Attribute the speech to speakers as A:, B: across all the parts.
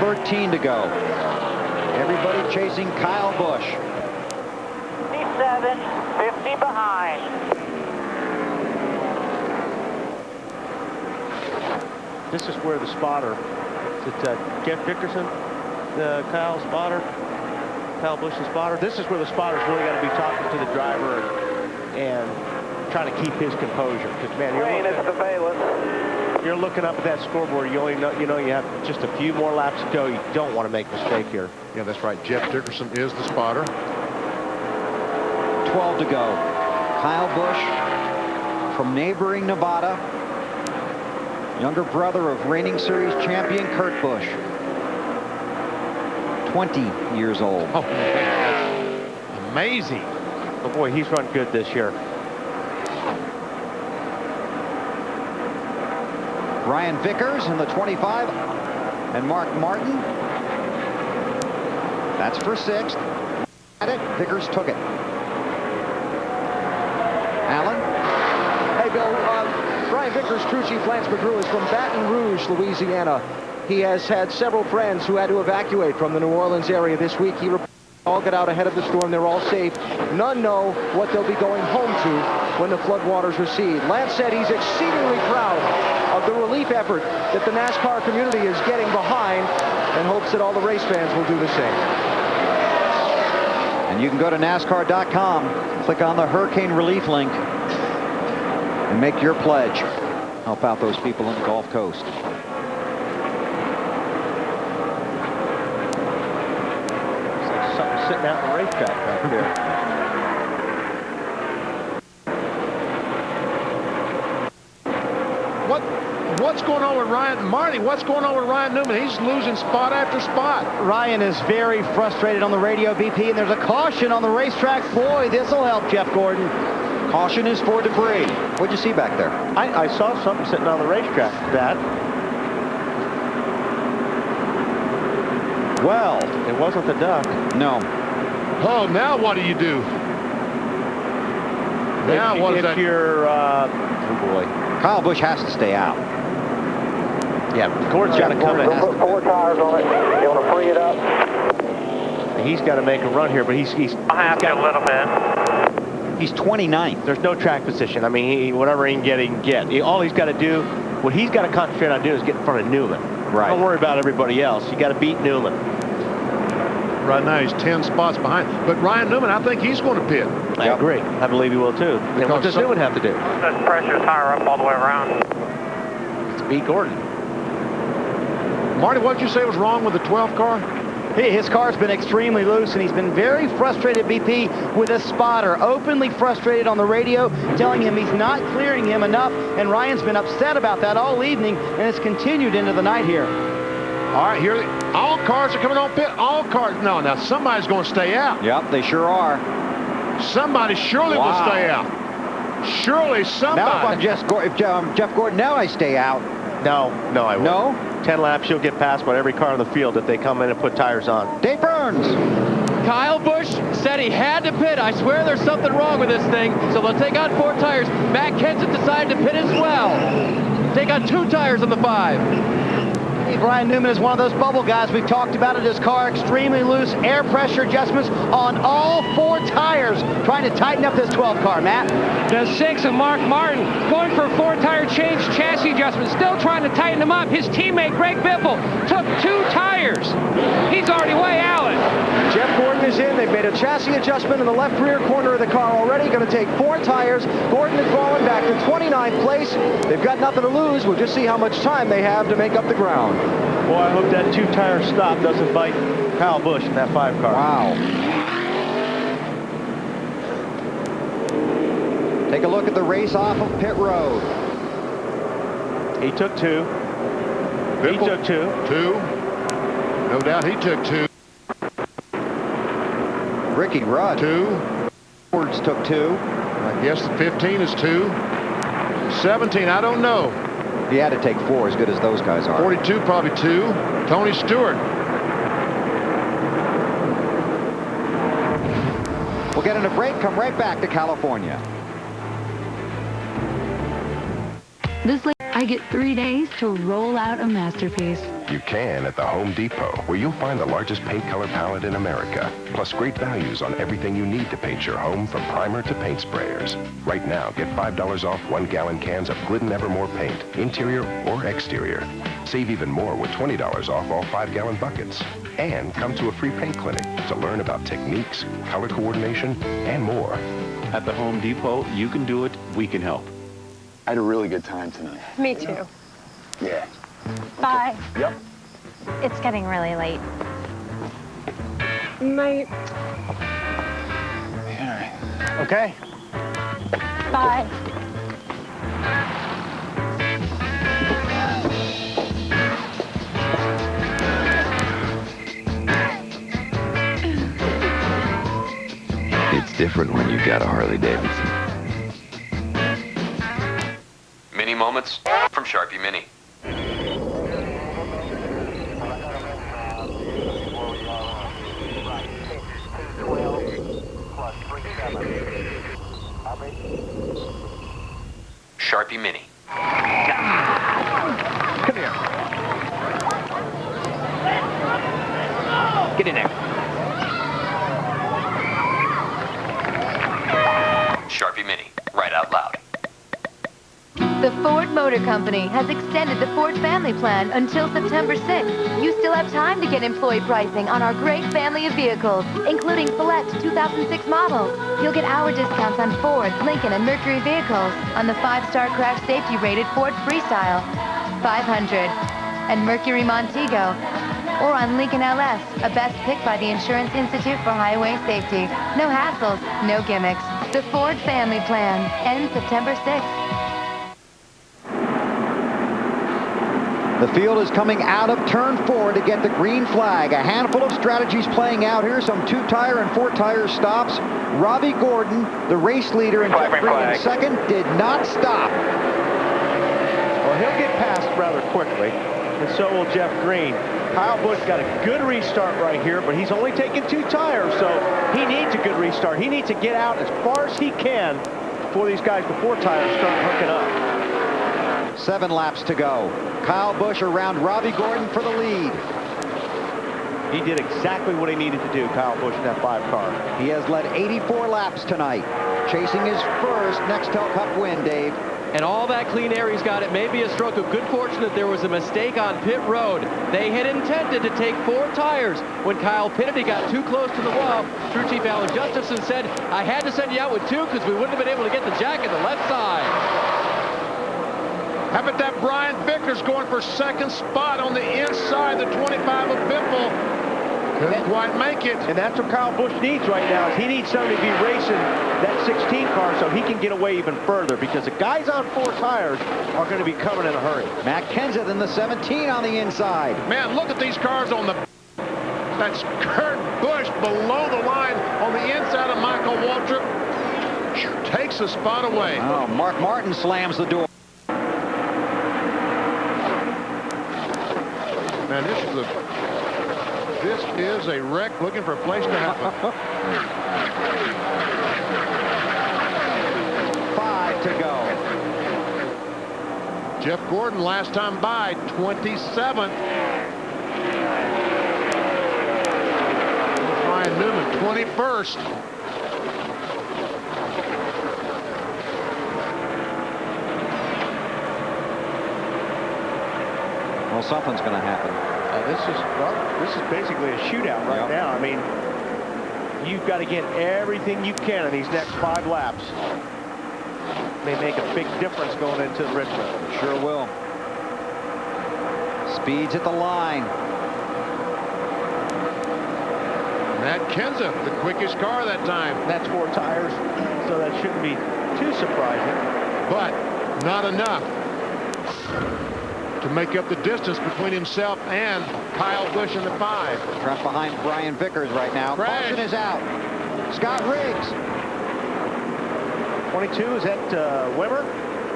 A: 13 to go. Everybody chasing Kyle Busch.
B: 57, 50 behind.
C: This is where the spotter, is it Jeff Dickerson, Kyle Busch's spotter? This is where the spotter's really got to be talking to the driver and trying to keep his composure. Because, man, you're looking up at that scoreboard. You only know, you have just a few more laps to go. You don't want to make a mistake here.
D: Yeah, that's right. Jeff Dickerson is the spotter.
A: 12 to go. Kyle Busch from neighboring Nevada. Younger brother of reigning series champion Kurt Busch. 20 years old.
D: Oh, man. Amazing.
C: Oh, boy, he's run good this year.
A: Brian Vickers in the 25. And Mark Martin. That's for 6th. At it, Vickers took it. Allen.
E: Hey, Bill, Brian Vickers, crew chief Lance McGrew, is from Baton Rouge, Louisiana. He has had several friends who had to evacuate from the New Orleans area this week. He all got out ahead of the storm. They're all safe. None know what they'll be going home to when the floodwaters recede. Lance said he's exceedingly proud of the relief effort that the NASCAR community is getting behind and hopes that all the race fans will do the same.
A: And you can go to NASCAR.com, click on the hurricane relief link, and make your pledge. Help out those people in the Gulf Coast.
C: It's like something sitting out in the racetrack back there.
D: What's going on with Ryan? Marty, what's going on with Ryan Newman? He's losing spot after spot.
E: Ryan is very frustrated on the radio, BP, and there's a caution on the racetrack. Boy, this will help Jeff Gordon.
A: Caution is for debris. What'd you see back there?
C: I saw something sitting on the racetrack. That.
A: Well,
C: it wasn't the duck.
A: No.
D: Oh, now what do you do? Now what is that?
C: If you're, oh boy.
A: Kyle Busch has to stay out.
C: Yeah, Gordon's got to come in.
B: Put 4 tires on it. You want to free it up?
C: He's got to make a run here, but he's
B: I have to a little bit.
A: He's 29th.
C: There's no track position. I mean, whatever he can get, he can get. All he's got to do, what he's got to concentrate on doing is get in front of Newman.
A: Right.
C: Don't worry about everybody else. You got to beat Newman.
D: Right now he's 10 spots behind. But Ryan Newman, I think he's going to pit.
C: I agree. I believe he will too. And what does Newman have to do?
B: Just pressure the tire up all the way around.
C: To beat Gordon.
D: Marty, what did you say was wrong with the 12th car?
E: His car's been extremely loose, and he's been very frustrated, BP, with a spotter. Openly frustrated on the radio, telling him he's not clearing him enough, and Ryan's been upset about that all evening, and it's continued into the night here.
D: All right, here, all cars are coming on pit. All cars. No, now somebody's going to stay out.
A: Yep, they sure are.
D: Somebody surely will stay out. Surely somebody.
A: Now if I'm Jeff Gordon, now I stay out.
C: No, I won't.
A: No?
C: 10 laps, you'll get past by every car in the field if they come in and put tires on.
A: Dave Burns.
F: Kyle Busch said he had to pit. I swear there's something wrong with this thing. So they'll take out 4 tires. Matt Kenseth decided to pit as well. Take out 2 tires on the 5.
E: Brian Newman is one of those bubble guys. We've talked about it. His car extremely loose. Air pressure adjustments on all 4 tires. Trying to tighten up this 12 car, Matt.
F: The 6 of Mark Martin going for a 4-tire change chassis adjustment. Still trying to tighten them up. His teammate Greg Biffle took 2 tires. He's already way out.
E: Jeff Gordon is in. They've made a chassis adjustment in the left rear corner of the car already. Going to take 4 tires. Gordon has fallen back to 29th place. They've got nothing to lose. We'll just see how much time they have to make up the ground.
C: Boy, I hope that 2-tire stop doesn't bite Kyle Busch in that 5 car.
A: Wow. Take a look at the race off of pit road.
C: He took 2. He took 2.
D: 2. No doubt he took 2.
A: Ricky Rudd.
D: 2.
A: Edwards took 2.
D: I guess the 15 is 2. 17, I don't know.
A: He had to take 4, as good as those guys are.
D: 42, probably 2. Tony Stewart.
A: We'll get in a break, come right back to California.
G: This I get 3 days to roll out a masterpiece.
H: You can at the Home Depot, where you'll find the largest paint color palette in America, plus great values on everything you need to paint your home, from primer to paint sprayers. Right now, get $5 off 1-gallon cans of Glidden Evermore paint, interior or exterior. Save even more with $20 off all 5-gallon buckets. And come to a free paint clinic to learn about techniques, color coordination, and more.
I: At the Home Depot, you can do it, we can help.
J: I had a really good time tonight.
K: Me too.
J: Yeah.
K: Bye.
J: Yep.
K: It's getting really late. Night.
J: All right.
C: Okay.
K: Bye.
L: It's different when you got a Harley Davidson.
M: Mini moments from Sharpie Mini. Sharpie Mini.
C: Come here. Get in there.
M: Sharpie Mini. Right out loud.
N: The Ford Motor Company has extended the Ford Family Plan until September 6th. You still have time to get employee pricing on our great family of vehicles, including select 2006 models. You'll get our discounts on Ford, Lincoln, and Mercury vehicles, on the 5-star crash safety rated Ford Freestyle 500 and Mercury Montego, or on Lincoln LS, a best pick by the Insurance Institute for Highway Safety. No hassles, no gimmicks. The Ford Family Plan ends September 6th.
A: The field is coming out of turn 4 to get the green flag. A handful of strategies playing out here. Some 2-tire and 4-tire stops. Robbie Gordon, the race leader in Jeff Green in second, did not stop.
C: Well, he'll get past rather quickly, and so will Jeff Green. Kyle Busch got a good restart right here, but he's only taken 2 tires, so he needs a good restart. He needs to get out as far as he can before these guys with 4 tires start hooking up.
A: 7 laps to go. Kyle Busch around Robbie Gordon for the lead.
C: He did exactly what he needed to do, Kyle Busch, in that 5 car.
A: He has led 84 laps tonight, chasing his first Nextel Cup win, Dave.
F: And all that clean air he's got, it may be a stroke of good fortune that there was a mistake on pit road. They had intended to take 4 tires. When Kyle pitted, he got too close to the wall. Crew Chief Alan Gustafson said, I had to send you out with 2 because we wouldn't have been able to get the jack at the left side.
D: How about that Brian Vickers going for second spot on the inside, the 25 of Biffle. Couldn't quite make it.
C: And that's what Kyle Busch needs right now. Is he needs somebody to be racing that 16 car so he can get away even further, because the guys on 4 tires are going to be coming in a hurry.
A: Matt Kenseth in the 17 on the inside.
D: Man, look at these cars on the... That's Kurt Busch below the line on the inside of Michael Waltrip. Takes the spot away.
A: Oh, Mark Martin slams the door.
D: Man, this is a wreck looking for a place to happen.
A: 5 to go.
D: Jeff Gordon last time by, 27th. Ryan Newman, 21st.
A: Well, something's going to happen.
C: This is basically a shootout right now. I mean, you've got to get everything you can in these next 5 laps. May make a big difference going into Richmond.
A: Sure will. Speeds at the line.
D: Matt Kenseth, the quickest car that time.
C: That's 4 tires, so that shouldn't be too surprising.
D: But not enough to make up the distance between himself and Kyle Busch in the 5.
A: Trapped behind Brian Vickers right now. Paulson is out. Scott Riggs.
C: 22, is that Wimmer?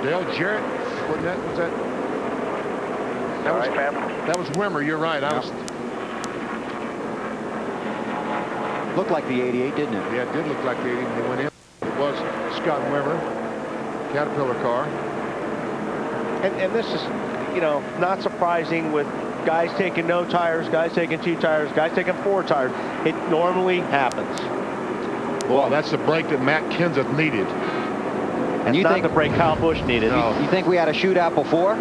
D: Dale Jarrett. Was that that was Wimmer, you're right.
A: Looked like the 88, didn't it?
D: Yeah, it did look like the 88 when they went in. It was Scott Wimmer, Caterpillar car.
C: And this is, you know, not surprising with guys taking no tires, guys taking 2 tires, guys taking 4 tires. It normally happens.
D: Well, that's the break that Matt Kenseth needed.
C: And you think the break Kyle Busch needed?
A: You think we had a shootout before?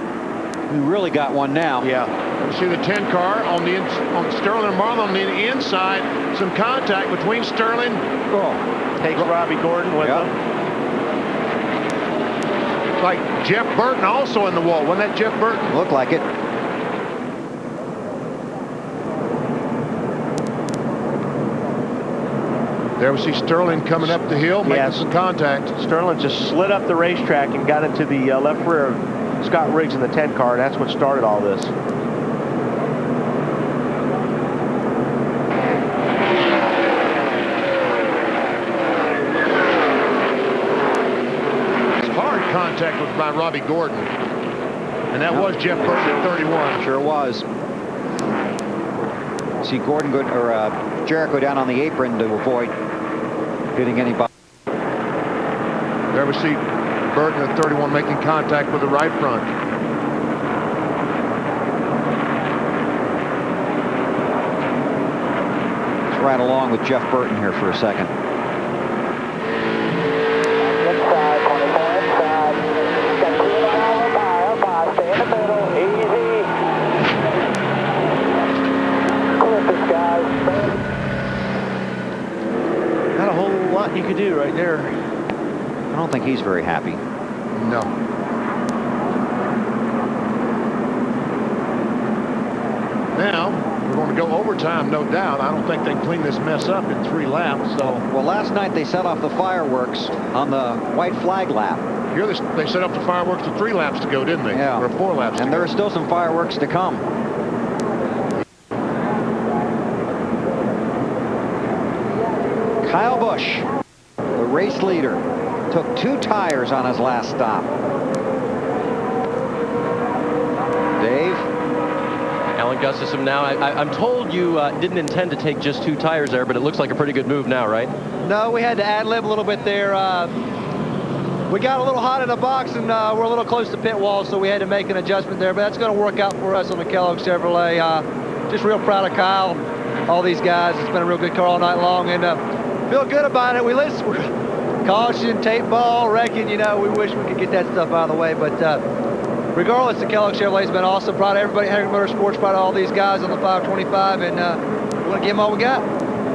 A: We really got one now.
C: Yeah.
D: You see the 10 car on Sterling and Marlin on the inside. Some contact between Sterling.
C: Takes Robbie Gordon with him.
D: Like Jeff Burton also in the wall. Wasn't that Jeff Burton?
A: Looked like it.
D: There we see Sterling coming up the hill, making some contact.
C: Sterling just slid up the racetrack and got into the left rear of Scott Riggs in the 10 car, and that's what started all this.
D: Hard contact was by Robbie Gordon. And that was Jeff Burton at 31.
A: Sure was. See Gordon Jericho down on the apron to avoid hitting anybody.
D: There we see Burton at 31 making contact with the right front.
A: Let's ride along with Jeff Burton here for a second.
B: Inside, 24 inside. Got clean all up high, stay in the middle, easy. Clip this, guys.
C: Not a whole lot you could do right there.
A: I don't think he's very happy.
D: No. Now, we're going to go overtime, no doubt. I don't think they clean this mess up in 3 laps. So,
A: well, last night they set off the fireworks on the white flag lap.
D: Here they set off the fireworks with 3 laps to go, didn't they?
A: Yeah.
D: Or 4 laps.
A: And there are still some fireworks to come. Kyle Busch, the race leader, took 2 tires on his last stop. Dave?
F: Alan Gustafson now. I'm told you didn't intend to take just 2 tires there, but it looks like a pretty good move now, right?
O: No, we had to ad-lib a little bit there. We got a little hot in the box, and we're a little close to pit wall, so we had to make an adjustment there. But that's going to work out for us on the Kellogg Chevrolet. Just real proud of Kyle, all these guys. It's been a real good car all night long, and feel good about it. We listen. Caution, tape ball, wrecking, you know, we wish we could get that stuff out of the way, but regardless, the Kellogg Chevrolet's been awesome. Proud of everybody at Henry Motorsports, proud of all these guys on the 525, and we're going to give them all we got.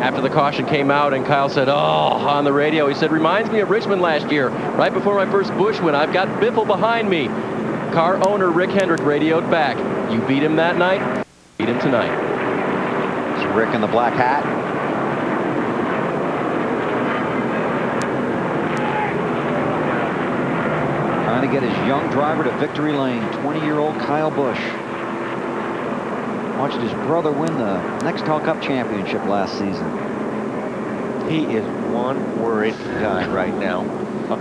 F: After the caution came out and Kyle said, oh, on the radio, he said, reminds me of Richmond last year, right before my first Busch win. I've got Biffle behind me. Car owner Rick Hendrick radioed back. You beat him that night, beat him tonight.
A: It's Rick in the black hat. Trying to get his young driver to victory lane, 20-year-old Kyle Busch. Watched his brother win the Nextel Cup championship last season.
C: He is one worried guy right now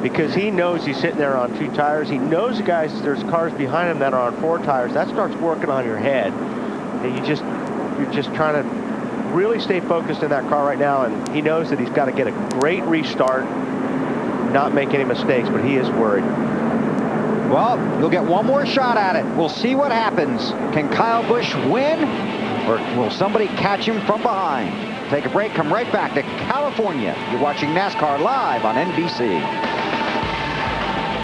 C: because he knows he's sitting there on 2 tires. He knows there's cars behind him that are on 4 tires. That starts working on your head. And you're just trying to really stay focused in that car right now. And he knows that he's got to get a great restart, not make any mistakes, but he is worried.
A: Well, you'll get one more shot at it. We'll see what happens. Can Kyle Busch win, or will somebody catch him from behind? Take a break, come right back to California. You're watching NASCAR live on NBC.